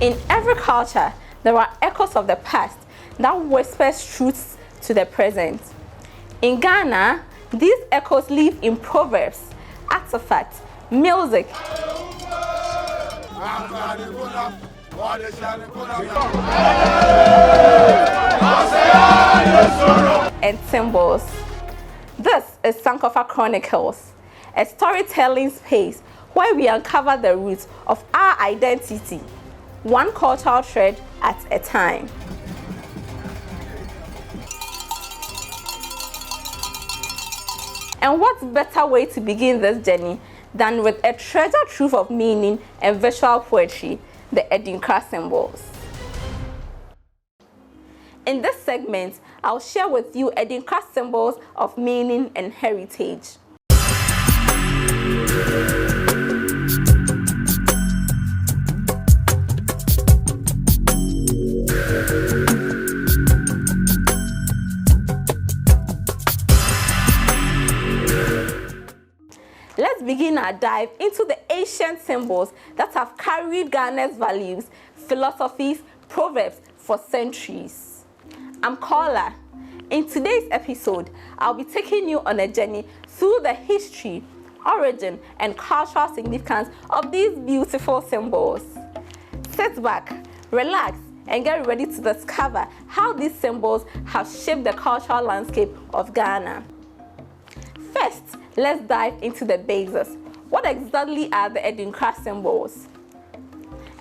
In every culture, there are echoes of the past that whispers truths to the present. In Ghana, these echoes live in proverbs, artifacts, music, and symbols. This is Sankofa Chronicles, a storytelling space where we uncover the roots of our identity, one cultural thread at a time. And what better way to begin this journey than with a treasure trove of meaning and visual poetry, the Adinkra symbols. In this segment, I'll share with you Adinkra symbols of meaning and heritage. Let's begin our dive into the ancient symbols that have carried Ghana's values, philosophies, proverbs for centuries. I'm Kola. In today's episode, I'll be taking you on a journey through the history, origin, and cultural significance of these beautiful symbols. Sit back, relax, and get ready to discover how these symbols have shaped the cultural landscape of Ghana. First, let's dive into the basics. What exactly are the Adinkra symbols?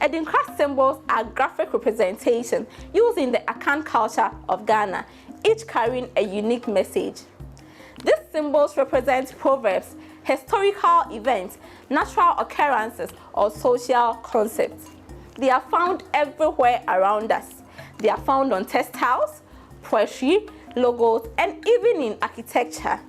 Adinkra symbols are graphic representations used in the Akan culture of Ghana, each carrying a unique message. These symbols represent proverbs, historical events, natural occurrences, or social concepts. They are found everywhere around us. They are found on textiles, poetry, logos, and even in architecture.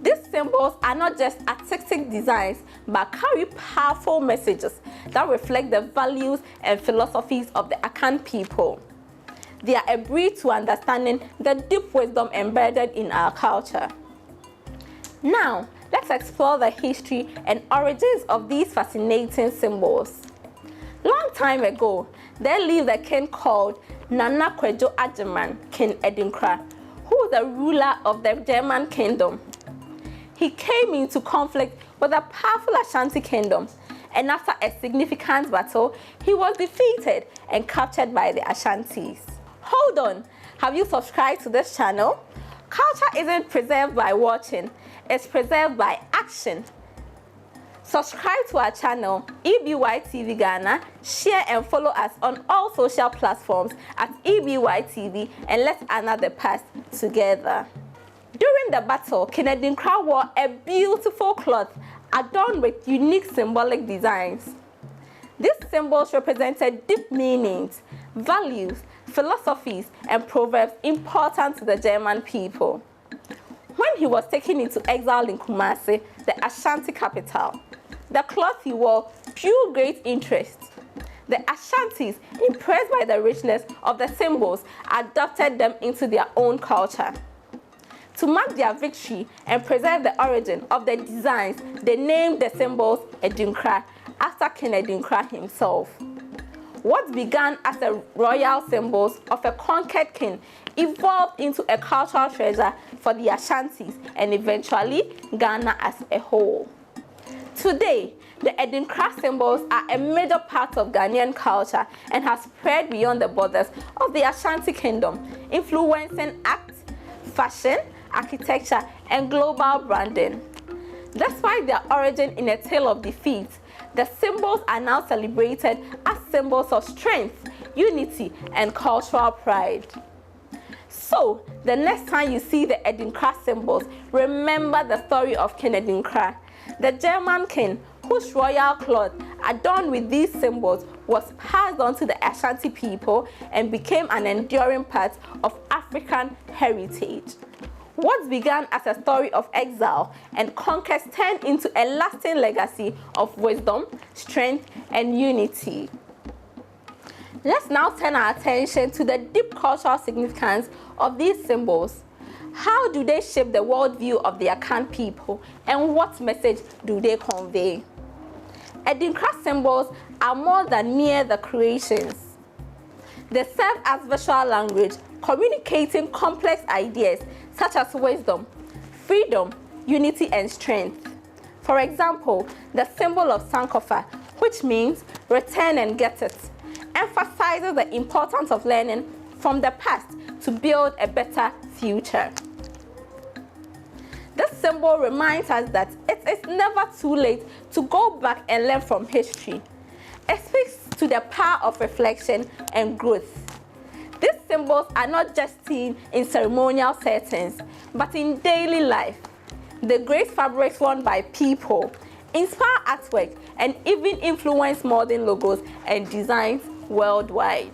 These symbols are not just artistic designs, but carry powerful messages that reflect the values and philosophies of the Akan people. They are a bridge to understanding the deep wisdom embedded in our culture. Now, let's explore the history and origins of these fascinating symbols. Long time ago, there lived a king called Nana Kwejo Ajeman, King Adinkra, who was the ruler of the German kingdom. He came into conflict with a powerful Ashanti kingdom, and after a significant battle, he was defeated and captured by the Ashantis. Hold on, have you subscribed to this channel? Culture isn't preserved by watching, it's preserved by action. Subscribe to our channel, EBY TV Ghana, share and follow us on all social platforms at EBY TV, and let's honor the past together. During the battle, King Adinkra wore a beautiful cloth adorned with unique symbolic designs. These symbols represented deep meanings, values, philosophies, and proverbs important to the German people. When he was taken into exile in Kumasi, the Ashanti capital, the cloth he wore drew great interest. The Ashantis, impressed by the richness of the symbols, adopted them into their own culture. To mark their victory and preserve the origin of the designs, they named the symbols Adinkra after King Adinkra himself. What began as a royal symbols of a conquered king evolved into a cultural treasure for the Ashantis and eventually Ghana as a whole. Today, the Adinkra symbols are a major part of Ghanaian culture and have spread beyond the borders of the Ashanti kingdom, influencing acts, fashion, architecture, and global branding. Despite their origin in a tale of defeat, the symbols are now celebrated as symbols of strength, unity, and cultural pride. So, the next time you see the Adinkra symbols, remember the story of King Adinkra, the German king whose royal cloth adorned with these symbols was passed on to the Ashanti people and became an enduring part of African heritage. What began as a story of exile and conquest turned into a lasting legacy of wisdom, strength, and unity. Let's now turn our attention to the deep cultural significance of these symbols. How do they shape the worldview of the Akan people, and what message do they convey? Adinkra symbols are more than mere decorations. They serve as visual language, communicating complex ideas such as wisdom, freedom, unity, and strength. For example, the symbol of Sankofa, which means return and get it, emphasizes the importance of learning from the past to build a better future. This symbol reminds us that it is never too late to go back and learn from history. It speaks to the power of reflection and growth. These symbols are not just seen in ceremonial settings, but in daily life. They grace fabrics worn by people, inspire artwork, and even influence modern logos and designs worldwide.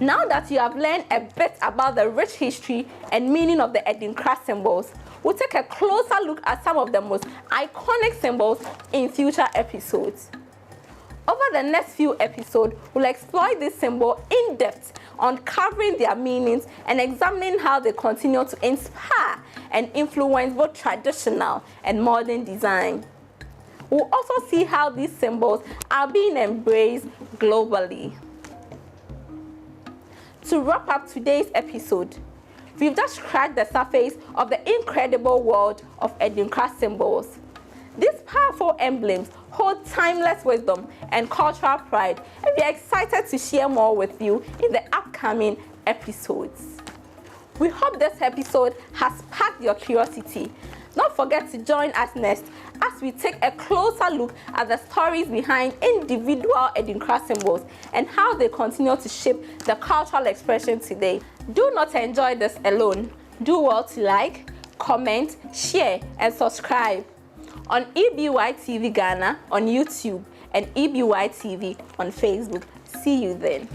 Now that you have learned a bit about the rich history and meaning of the Adinkra symbols, we'll take a closer look at some of the most iconic symbols in future episodes. Over the next few episodes, we'll explore this symbol in depth, uncovering their meanings and examining how they continue to inspire and influence both traditional and modern design. We'll also see how these symbols are being embraced globally. To wrap up today's episode, we've just scratched the surface of the incredible world of Adinkra symbols. These powerful emblems hold timeless wisdom and cultural pride, and we are excited to share more with you in the upcoming episodes. We hope this episode has sparked your curiosity. Don't forget to join us next as we take a closer look at the stories behind individual Adinkra symbols and how they continue to shape the cultural expression today. Do not enjoy this alone. Do well to like, comment, share, and subscribe on EBY TV Ghana on YouTube and EBY TV on Facebook. See you then.